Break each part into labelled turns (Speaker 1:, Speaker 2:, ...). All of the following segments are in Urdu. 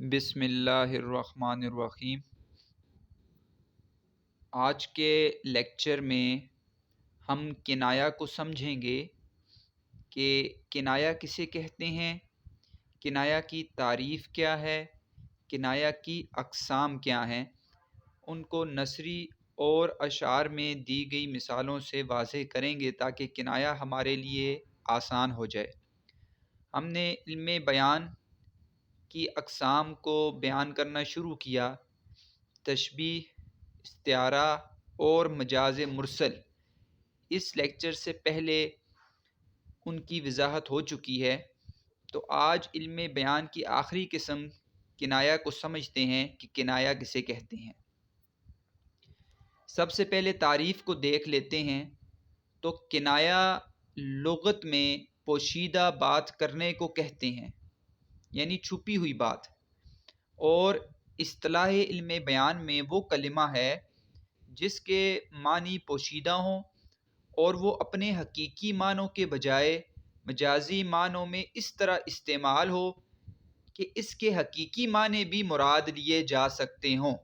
Speaker 1: بسم اللہ الرحمن الرحیم۔ آج کے لیکچر میں ہم کنایا کو سمجھیں گے کہ کنایا کسے کہتے ہیں، کنایا کی تعریف کیا ہے، کنایا کی اقسام کیا ہیں، ان کو نثری اور اشعار میں دی گئی مثالوں سے واضح کریں گے تاکہ کنایا ہمارے لیے آسان ہو جائے۔ ہم نے علم بیان کی اقسام کو بیان کرنا شروع کیا۔ تشبیہ، استعارہ اور مجاز مرسل اس لیکچر سے پہلے ان کی وضاحت ہو چکی ہے، تو آج علم بیان کی آخری قسم کنایا کو سمجھتے ہیں کہ کنایا کسے کہتے ہیں۔ سب سے پہلے تعریف کو دیکھ لیتے ہیں۔ تو کنایا لغت میں پوشیدہ بات کرنے کو کہتے ہیں، یعنی چھپی ہوئی بات، اور اصطلاح علم بیان میں وہ کلمہ ہے جس کے معنی پوشیدہ ہوں اور وہ اپنے حقیقی معنوں کے بجائے مجازی معنوں میں اس طرح استعمال ہو کہ اس کے حقیقی معنی بھی مراد لیے جا سکتے ہوں۔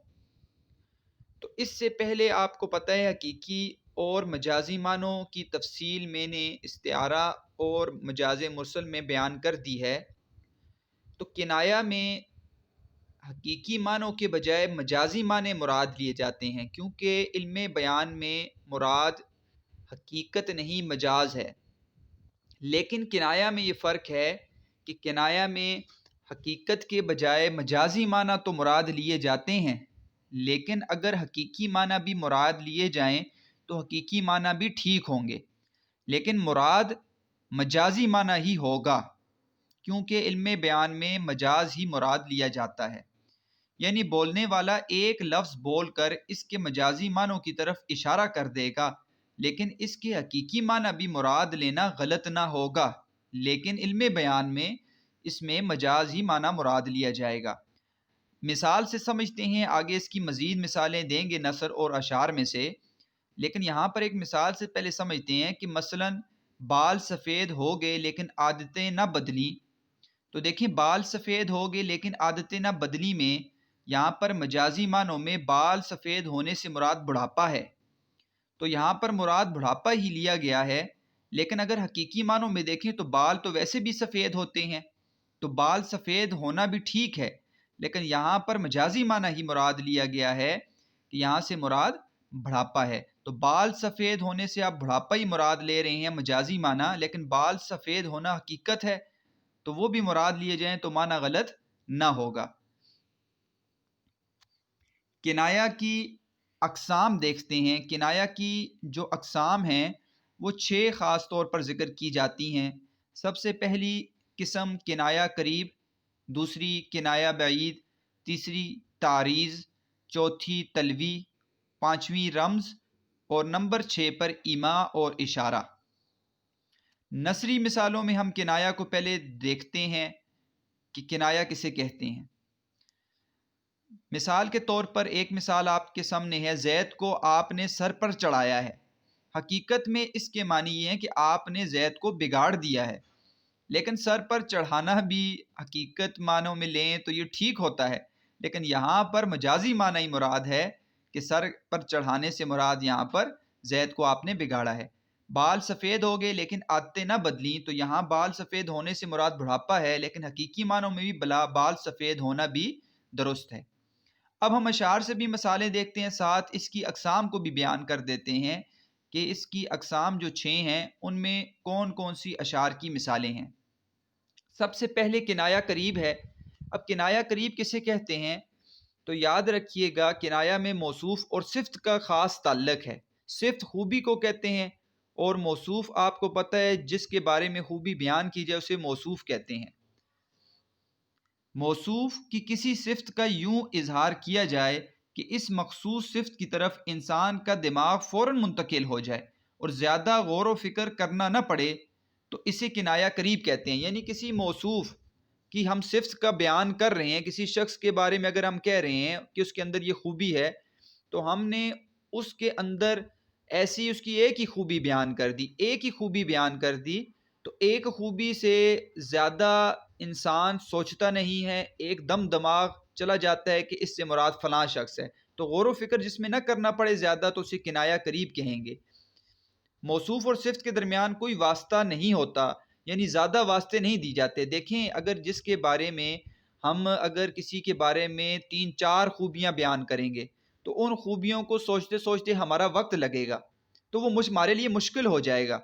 Speaker 1: تو اس سے پہلے آپ کو پتہ ہے حقیقی اور مجازی معنوں کی تفصیل میں نے استعارہ اور مجاز مرسل میں بیان کر دی ہے۔ تو کنایا میں حقیقی معنوں کے بجائے مجازی معنی مراد لیے جاتے ہیں، کیونکہ علم بیان میں مراد حقیقت نہیں مجاز ہے۔ لیکن کنایا میں یہ فرق ہے کہ کنایا میں حقیقت کے بجائے مجازی معنی تو مراد لیے جاتے ہیں، لیکن اگر حقیقی معنی بھی مراد لیے جائیں تو حقیقی معنی بھی ٹھیک ہوں گے، لیکن مراد مجازی معنی ہی ہوگا، کیونکہ علم بیان میں مجاز ہی مراد لیا جاتا ہے۔ یعنی بولنے والا ایک لفظ بول کر اس کے مجازی معنوں کی طرف اشارہ کر دے گا، لیکن اس کے حقیقی معنی بھی مراد لینا غلط نہ ہوگا، لیکن علم بیان میں اس میں مجاز ہی معنی مراد لیا جائے گا۔ مثال سے سمجھتے ہیں، آگے اس کی مزید مثالیں دیں گے نثر اور اشعار میں سے، لیکن یہاں پر ایک مثال سے پہلے سمجھتے ہیں کہ مثلا بال سفید ہو گئے لیکن عادتیں نہ بدلیں۔ تو دیکھیں، بال سفید ہو گئے لیکن عادتیں نہ بدلی میں یہاں پر مجازی معنوں میں بال سفید ہونے سے مراد بڑھاپا ہے، تو یہاں پر مراد بڑھاپا ہی لیا گیا ہے۔ لیکن اگر حقیقی معنوں میں دیکھیں تو بال تو ویسے بھی سفید ہوتے ہیں، تو بال سفید ہونا بھی ٹھیک ہے، لیکن یہاں پر مجازی معنی ہی مراد لیا گیا ہے کہ یہاں سے مراد بڑھاپا ہے۔ تو بال سفید ہونے سے آپ بڑھاپا ہی مراد لے رہے ہیں مجازی معنی، لیکن بال سفید ہونا حقیقت ہے تو وہ بھی مراد لیے جائیں تو معنی غلط نہ ہوگا۔ کنایا کی اقسام دیکھتے ہیں۔ کنایا کی جو اقسام ہیں وہ 6 خاص طور پر ذکر کی جاتی ہیں۔ سب سے پہلی قسم کنایا قریب، دوسری کنایا بعید، تیسری تعریض، چوتھی تلوی، پانچویں رمز، اور نمبر 6 پر ایما اور اشارہ۔ نثری مثالوں میں ہم کنایا کو پہلے دیکھتے ہیں کہ کنایا کسے کہتے ہیں۔ مثال کے طور پر ایک مثال آپ کے سامنے ہے، زید کو آپ نے سر پر چڑھایا ہے۔ حقیقت میں اس کے معنی یہ ہے کہ آپ نے زید کو بگاڑ دیا ہے، لیکن سر پر چڑھانا بھی حقیقت معنوں میں لیں تو یہ ٹھیک ہوتا ہے، لیکن یہاں پر مجازی معنی مراد ہے کہ سر پر چڑھانے سے مراد یہاں پر زید کو آپ نے بگاڑا ہے۔ بال سفید ہو گئے لیکن عادتیں نہ بدلیں، تو یہاں بال سفید ہونے سے مراد بڑھاپا ہے، لیکن حقیقی معنوں میں بھی بال سفید ہونا بھی درست ہے۔ اب ہم اشعار سے بھی مثالیں دیکھتے ہیں، ساتھ اس کی اقسام کو بھی بیان کر دیتے ہیں کہ اس کی اقسام جو 6 ہیں ان میں کون کون سی اشعار کی مثالیں ہیں۔ سب سے پہلے کنایا قریب ہے۔ اب کنایا قریب کسے کہتے ہیں؟ تو یاد رکھیے گا، کنایا میں موصوف اور صفت کا خاص تعلق ہے۔ صفت خوبی کو کہتے ہیں، اور موصوف آپ کو پتہ ہے جس کے بارے میں خوبی بیان کی جائے اسے موصوف کہتے ہیں۔ موصوف کی کسی صفت کا یوں اظہار کیا جائے کہ اس مخصوص صفت کی طرف انسان کا دماغ فوراً منتقل ہو جائے اور زیادہ غور و فکر کرنا نہ پڑے، تو اسے کنایا قریب کہتے ہیں۔ یعنی کسی موصوف کی ہم صفت کا بیان کر رہے ہیں، کسی شخص کے بارے میں اگر ہم کہہ رہے ہیں کہ اس کے اندر یہ خوبی ہے، تو ہم نے اس کے اندر ایسی اس کی ایک ہی خوبی بیان کر دی، ایک ہی خوبی بیان کر دی، تو ایک خوبی سے زیادہ انسان سوچتا نہیں ہے، ایک دم دماغ چلا جاتا ہے کہ اس سے مراد فلاں شخص ہے، تو غور و فکر جس میں نہ کرنا پڑے زیادہ تو اسے کنایہ قریب کہیں گے۔ موصوف اور صفت کے درمیان کوئی واسطہ نہیں ہوتا، یعنی زیادہ واسطے نہیں دی جاتے۔ دیکھیں اگر جس کے بارے میں ہم اگر کسی کے بارے میں 3-4 خوبیاں بیان کریں گے تو ان خوبیوں کو سوچتے سوچتے ہمارا وقت لگے گا، تو وہ ہمارے لیے مشکل ہو جائے گا۔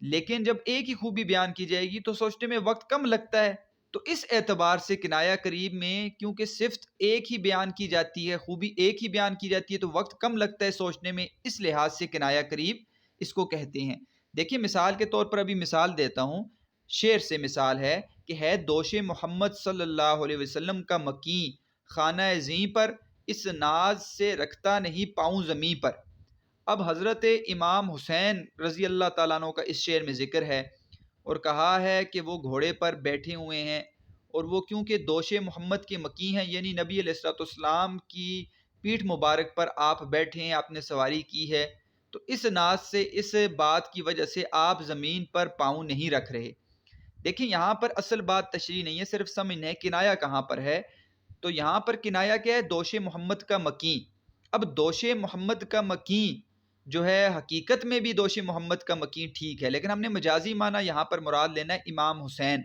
Speaker 1: لیکن جب ایک ہی خوبی بیان کی جائے گی تو سوچنے میں وقت کم لگتا ہے۔ تو اس اعتبار سے کنایہ قریب میں کیونکہ صفت ایک ہی بیان کی جاتی ہے، خوبی ایک ہی بیان کی جاتی ہے، تو وقت کم لگتا ہے سوچنے میں، اس لحاظ سے کنایہ قریب اس کو کہتے ہیں۔ دیکھیے مثال کے طور پر ابھی مثال دیتا ہوں، شعر سے مثال ہے کہ ہے دوش محمد صلی اللہ علیہ وسلم کا مکیں، خانہ زیں پر اس ناز سے رکھتا نہیں پاؤں زمیں پر۔ اب حضرت امام حسین رضی اللہ تعالیٰ عنہ کا اس شعر میں ذکر ہے اور کہا ہے کہ وہ گھوڑے پر بیٹھے ہوئے ہیں، اور وہ کیونکہ دوش محمد کے مکیں ہیں، یعنی نبی علیہ الصلوۃ والسلام کی پیٹھ مبارک پر آپ بیٹھے ہیں، آپ نے سواری کی ہے، تو اس ناز سے، اس بات کی وجہ سے آپ زمین پر پاؤں نہیں رکھ رہے۔ دیکھیں یہاں پر اصل بات تشریح نہیں ہے، صرف سمجھنا ہے کنایہ کہاں پر ہے۔ تو یہاں پر کنایہ کیا ہے؟ دوش محمد کا مکیں۔ اب دوش محمد کا مکیں جو ہے حقیقت میں بھی دوش محمد کا مکیں ٹھیک ہے، لیکن ہم نے مجازی معنی یہاں پر مراد لینا ہے امام حسین۔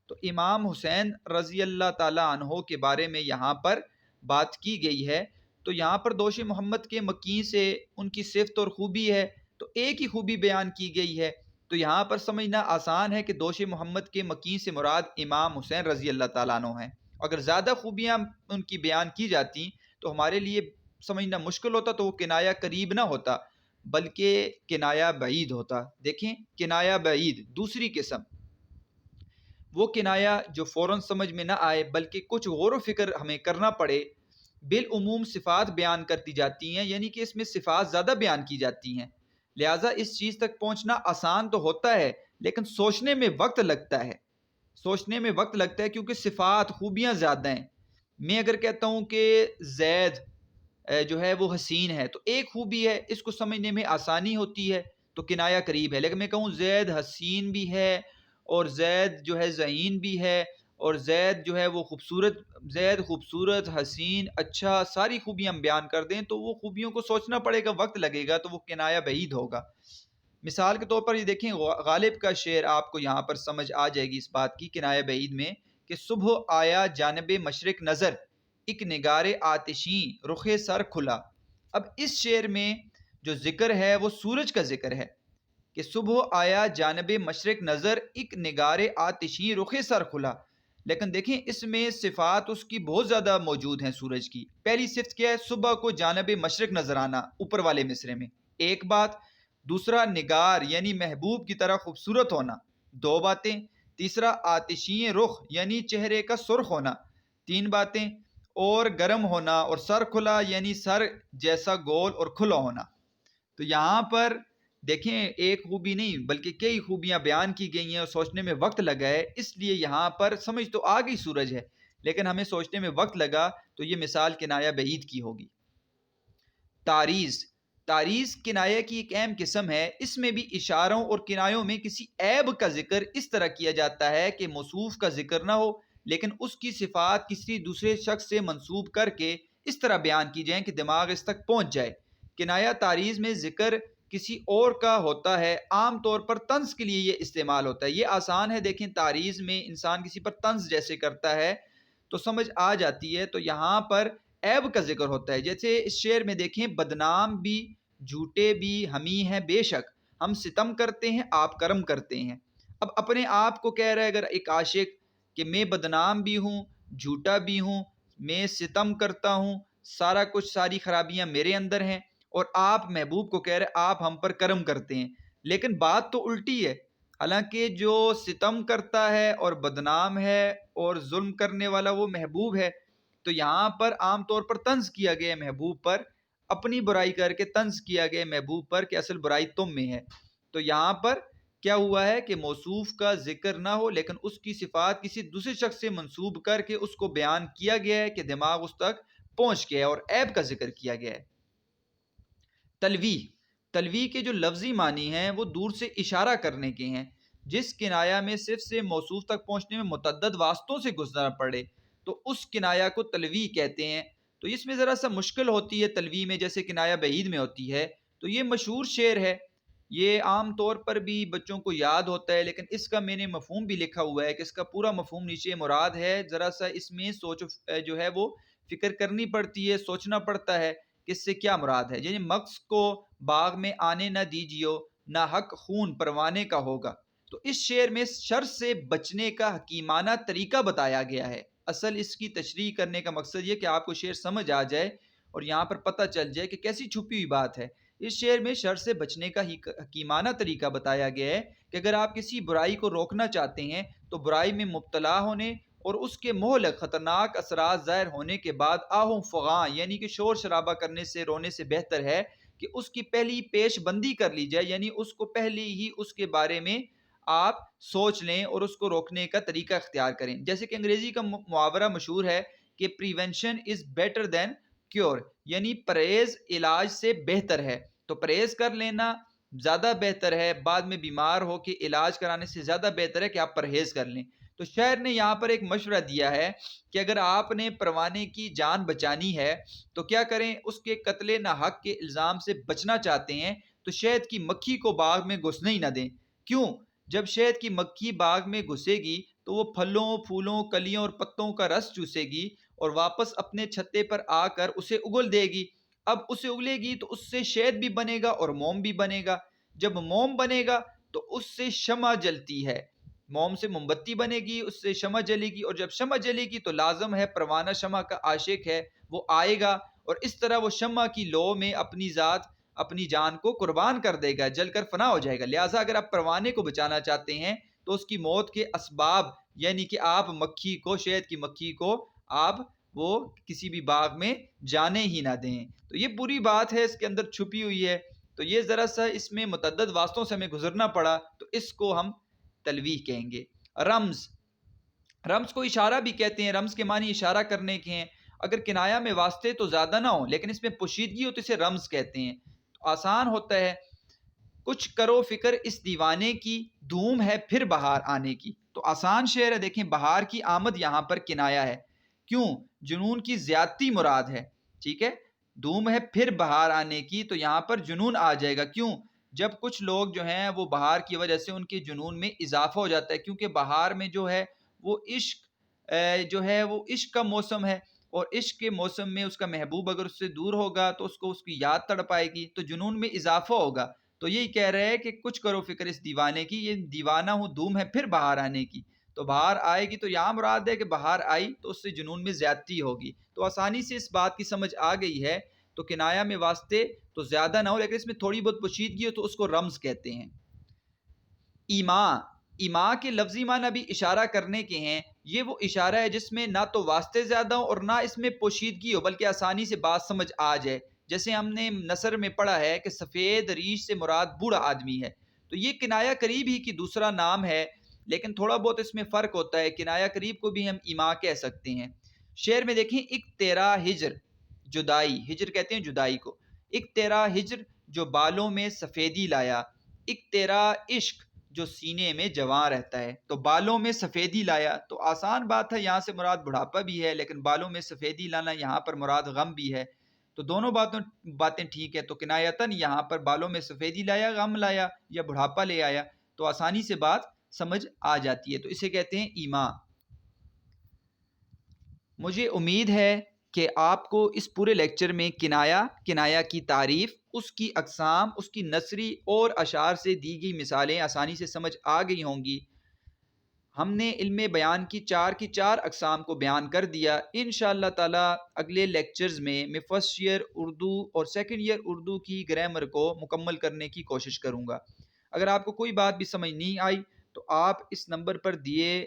Speaker 1: تو امام حسین رضی اللہ تعالیٰ عنہ کے بارے میں یہاں پر بات کی گئی ہے، تو یہاں پر دوش محمد کے مکیں سے ان کی صفت اور خوبی ہے، تو ایک ہی خوبی بیان کی گئی ہے، تو یہاں پر سمجھنا آسان ہے کہ دوش محمد کے مکیں سے مراد امام حسین رضی اللہ تعالیٰ عنہ ہیں۔ اگر زیادہ خوبیاں ان کی بیان کی جاتی تو ہمارے لیے سمجھنا مشکل ہوتا، تو وہ کنایہ قریب نہ ہوتا بلکہ کنایہ بعید ہوتا۔ دیکھیں کنایہ بعید دوسری قسم، وہ کنایہ جو فوراً سمجھ میں نہ آئے بلکہ کچھ غور و فکر ہمیں کرنا پڑے۔ بالعموم صفات بیان کرتی جاتی ہیں، یعنی کہ اس میں صفات زیادہ بیان کی جاتی ہیں، لہٰذا اس چیز تک پہنچنا آسان تو ہوتا ہے لیکن سوچنے میں وقت لگتا ہے، سوچنے میں وقت لگتا ہے کیونکہ صفات خوبیاں زیادہ ہیں۔ میں اگر کہتا ہوں کہ زید جو ہے وہ حسین ہے تو ایک خوبی ہے، اس کو سمجھنے میں آسانی ہوتی ہے تو کنایہ قریب ہے، لیکن میں کہوں زید حسین بھی ہے اور زید جو ہے ذہین بھی ہے اور زید جو ہے وہ خوبصورت، زید خوبصورت، حسین، اچھا، ساری خوبیاں ہم بیان کر دیں تو وہ خوبیوں کو سوچنا پڑے گا، وقت لگے گا، تو وہ کنایہ بعید ہوگا۔ مثال کے طور پر یہ دیکھیں غالب کا شعر آپ کو یہاں پر سمجھ آ جائے گی اس بات کی کنایہ بعید میں کہ صبح آیا جانب مشرق نظر، ایک نگار آتشیں رخ سر کھلا۔ اب اس شعر میں جو ذکر ہے وہ سورج کا ذکر ہے کہ صبح آیا جانب مشرق نظر، ایک نگار آتشیں رخ سر کھلا، لیکن دیکھیں اس میں صفات اس کی بہت زیادہ موجود ہیں سورج کی۔ پہلی صفت کیا ہے؟ صبح کو جانب مشرق نظر آنا، اوپر والے مصرے میں ایک بات، دوسرا نگار یعنی محبوب کی طرح خوبصورت ہونا، دو باتیں، تیسرا آتشیں رخ یعنی چہرے کا سرخ ہونا، تین باتیں، اور گرم ہونا، اور سر کھلا یعنی سر جیسا گول اور کھلا ہونا۔ تو یہاں پر دیکھیں ایک خوبی نہیں بلکہ کئی خوبیاں بیان کی گئی ہیں اور سوچنے میں وقت لگا ہے، اس لیے یہاں پر سمجھ تو آ گئی سورج ہے لیکن ہمیں سوچنے میں وقت لگا، تو یہ مثال کنایہ بعید کی ہوگی۔ تعریض، تعریض کنایہ کی ایک اہم قسم ہے، اس میں بھی اشاروں اور کنایوں میں کسی عیب کا ذکر اس طرح کیا جاتا ہے کہ موصوف کا ذکر نہ ہو لیکن اس کی صفات کسی دوسرے شخص سے منسوب کر کے اس طرح بیان کی جائیں کہ دماغ اس تک پہنچ جائے۔ کنایہ تعریض میں ذکر کسی اور کا ہوتا ہے، عام طور پر طنز کے لیے یہ استعمال ہوتا ہے، یہ آسان ہے، دیکھیں تعریض میں انسان کسی پر طنز جیسے کرتا ہے تو سمجھ آ جاتی ہے، تو یہاں پر عیب کا ذکر ہوتا ہے، جیسے اس شعر میں دیکھیں بدنام بھی جھوٹے بھی ہمی ہیں بے شک، ہم ستم کرتے ہیں آپ کرم کرتے ہیں۔ اب اپنے آپ کو کہہ رہا ہے اگر ایک عاشق کہ میں بدنام بھی ہوں، جھوٹا بھی ہوں، میں ستم کرتا ہوں، سارا کچھ، ساری خرابیاں میرے اندر ہیں، اور آپ محبوب کو کہہ رہے آپ ہم پر کرم کرتے ہیں، لیکن بات تو الٹی ہے، حالانکہ جو ستم کرتا ہے اور بدنام ہے اور ظلم کرنے والا وہ محبوب ہے، تو یہاں پر عام طور پر طنز کیا گیا ہے محبوب پر، اپنی برائی کر کے طنز کیا گیا محبوب پر کہ اصل برائی تم میں ہے۔ تو یہاں پر کیا ہوا ہے کہ موصوف کا ذکر نہ ہو لیکن اس کی صفات کسی دوسرے شخص سے منسوب کر کے اس کو بیان کیا گیا ہے کہ دماغ اس تک پہنچ گیا ہے اور عیب کا ذکر کیا گیا ہے۔ تلویح، تلویح کے جو لفظی معنی ہیں وہ دور سے اشارہ کرنے کے ہیں، جس کنایا میں صرف سے موصوف تک پہنچنے میں متعدد واسطوں سے گزرنا پڑے تو اس کنایا کو تلویح کہتے ہیں۔ تو اس میں ذرا سا مشکل ہوتی ہے تلویح میں، جیسے کنایا بعید میں ہوتی ہے۔ تو یہ مشہور شعر ہے، یہ عام طور پر بھی بچوں کو یاد ہوتا ہے، لیکن اس کا میں نے مفہوم بھی لکھا ہوا ہے کہ اس کا پورا مفہوم نیچے مراد ہے، ذرا سا اس میں سوچ جو ہے وہ فکر کرنی پڑتی ہے، سوچنا پڑتا ہے کہ اس سے کیا مراد ہے۔ یعنی مغز کو باغ میں آنے نہ دیجیو، نہ حق خون پروانے کا ہوگا۔ تو اس شعر میں شر سے بچنے کا حکیمانہ طریقہ بتایا گیا ہے۔ اصل اس کی تشریح کرنے کا مقصد یہ کہ آپ کو شعر سمجھ آ جائے اور یہاں پر پتہ چل جائے کہ کیسی چھپی ہوئی بات ہے۔ اس شعر میں شر سے بچنے کا حکیمانہ طریقہ بتایا گیا ہے کہ اگر آپ کسی برائی کو روکنا چاہتے ہیں تو برائی میں مبتلا ہونے اور اس کے مہلک خطرناک اثرات ظاہر ہونے کے بعد آہوں فغاں یعنی کہ شور شرابہ کرنے سے، رونے سے بہتر ہے کہ اس کی پہلی پیش بندی کر لی جائے، یعنی اس کو پہلے ہی اس کے بارے میں آپ سوچ لیں اور اس کو روکنے کا طریقہ اختیار کریں۔ جیسے کہ انگریزی کا محاورہ مشہور ہے کہ prevention is better than cure, یعنی پرہیز علاج سے بہتر ہے۔ تو پرہیز کر لینا زیادہ بہتر ہے، بعد میں بیمار ہو کے علاج کرانے سے زیادہ بہتر ہے کہ آپ پرہیز کر لیں۔ تو شاعر نے یہاں پر ایک مشورہ دیا ہے کہ اگر آپ نے پروانے کی جان بچانی ہے تو کیا کریں، اس کے قتل ناحق کے الزام سے بچنا چاہتے ہیں تو شہد کی مکھی کو باغ میں گھسنے ہی نہ دیں۔ کیوں؟ جب شہد کی مکھی باغ میں گھسے گی تو وہ پھلوں، پھولوں، کلیوں اور پتوں کا رس چوسے گی اور واپس اپنے چھتے پر آ کر اسے اگل دے گی۔ اب اسے اگلے گی تو اس سے شہد بھی بنے گا اور موم بھی بنے گا۔ جب موم بنے گا تو اس سے شمع جلتی ہے، موم سے موم بتی بنے گی، اس سے شمع جلے گی، اور جب شمع جلے گی تو لازم ہے پروانہ شمع کا عاشق ہے وہ آئے گا اور اس طرح وہ شمع کی لو میں اپنی ذات، اپنی جان کو قربان کر دے گا، جل کر فنا ہو جائے گا۔ لہٰذا اگر آپ پروانے کو بچانا چاہتے ہیں تو اس کی موت کے اسباب، یعنی کہ آپ مکھی کو، شہد کی مکھی کو آپ وہ کسی بھی باغ میں جانے ہی نہ دیں۔ تو یہ پوری بات ہے، اس کے اندر چھپی ہوئی ہے۔ تو یہ ذرا سا اس میں متعدد واسطوں سے ہمیں گزرنا پڑا تو اس کو ہم تلویح کہیں گے۔ رمز، رمز کو اشارہ بھی کہتے ہیں، رمز کے معنی اشارہ کرنے کے ہیں۔ اگر کنایا میں واسطے تو زیادہ نہ ہوں لیکن اس میں پوشیدگی ہو تو اسے رمز کہتے ہیں۔ تو آسان ہوتا ہے، کچھ کرو فکر اس دیوانے کی، دھوم ہے پھر بہار آنے کی۔ تو آسان شعر ہے، دیکھیں بہار کی آمد یہاں پر کنایا ہے، کیوں؟ جنون کی زیادتی مراد ہے، ٹھیک ہے۔ دھوم ہے پھر بہار آنے کی تو یہاں پر جنون آ جائے گا، کیوں؟ جب کچھ لوگ جو ہیں وہ بہار کی وجہ سے ان کے جنون میں اضافہ ہو جاتا ہے، کیونکہ بہار میں جو ہے وہ عشق جو ہے وہ عشق کا موسم ہے، اور عشق کے موسم میں اس کا محبوب اگر اس سے دور ہوگا تو اس کو اس کی یاد تڑپائے گی، تو جنون میں اضافہ ہوگا۔ تو یہی کہہ رہے ہیں کہ کچھ کرو فکر اس دیوانے کی، یہ دیوانہ ہوں دھوم ہے پھر بہار آنے کی۔ تو بہار آئے گی تو یہاں مراد ہے کہ بہار آئی تو اس سے جنون میں زیادتی ہوگی۔ تو آسانی سے اس بات کی سمجھ آ گئی ہے۔ تو کنایا میں واسطے تو زیادہ نہ ہو لیکن اس میں تھوڑی بہت پوشیدگی ہو تو اس کو رمز کہتے ہیں۔ ایما، ایما کے لفظی معنی بھی اشارہ کرنے کے ہیں۔ یہ وہ اشارہ ہے جس میں نہ تو واسطے زیادہ ہوں اور نہ اس میں پوشیدگی ہو، بلکہ آسانی سے بات سمجھ آ جائے۔ جیسے ہم نے نثر میں پڑھا ہے کہ سفید ریش سے مراد بوڑھا آدمی ہے، تو یہ کنایا قریب ہی کی دوسرا نام ہے، لیکن تھوڑا بہت اس میں فرق ہوتا ہے۔ کنایا قریب کو بھی ہم ایما کہہ سکتے ہیں۔ شعر میں دیکھیں، ایک تیرا ہجر، جدائی، ہجر کہتے ہیں جدائی کو۔ ایک تیرا ہجر جو بالوں میں سفیدی لایا، ایک تیرا عشق جو سینے میں جواں رہتا ہے۔ تو بالوں میں سفیدی لایا تو آسان بات ہے، یہاں سے مراد بڑھاپا بھی ہے، لیکن بالوں میں سفیدی لانا یہاں پر مراد غم بھی ہے۔ تو دونوں باتیں ٹھیک ہے۔ تو کنایتاً یہاں پر بالوں میں سفیدی لایا، غم لایا یا بڑھاپا لے آیا، تو آسانی سے بات سمجھ آ جاتی ہے۔ تو اسے کہتے ہیں ایما۔ مجھے امید ہے کہ آپ کو اس پورے لیکچر میں کنایا، کنایا کی تعریف، اس کی اقسام، اس کی نثری اور اشعار سے دی گئی مثالیں آسانی سے سمجھ آ گئی ہوں گی۔ ہم نے علم بیان کی چار اقسام کو بیان کر دیا۔ انشاءاللہ تعالی اگلے لیکچرز میں فرسٹ ایئر اردو اور سیکنڈ ایئر اردو کی گرامر کو مکمل کرنے کی کوشش کروں گا۔ اگر آپ کو کوئی بات بھی سمجھ نہیں آئی تو آپ اس نمبر پر دیے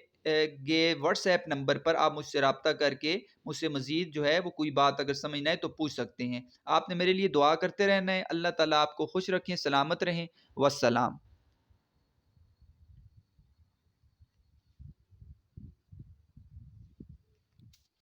Speaker 1: گئے واٹس ایپ نمبر پر آپ مجھ سے رابطہ کر کے مجھ سے مزید جو ہے وہ کوئی بات اگر سمجھ نہ آئے تو پوچھ سکتے ہیں۔ آپ نے میرے لیے دعا کرتے رہنا ہے۔ اللہ تعالیٰ آپ کو خوش رکھیں، سلامت رہیں۔ والسلام۔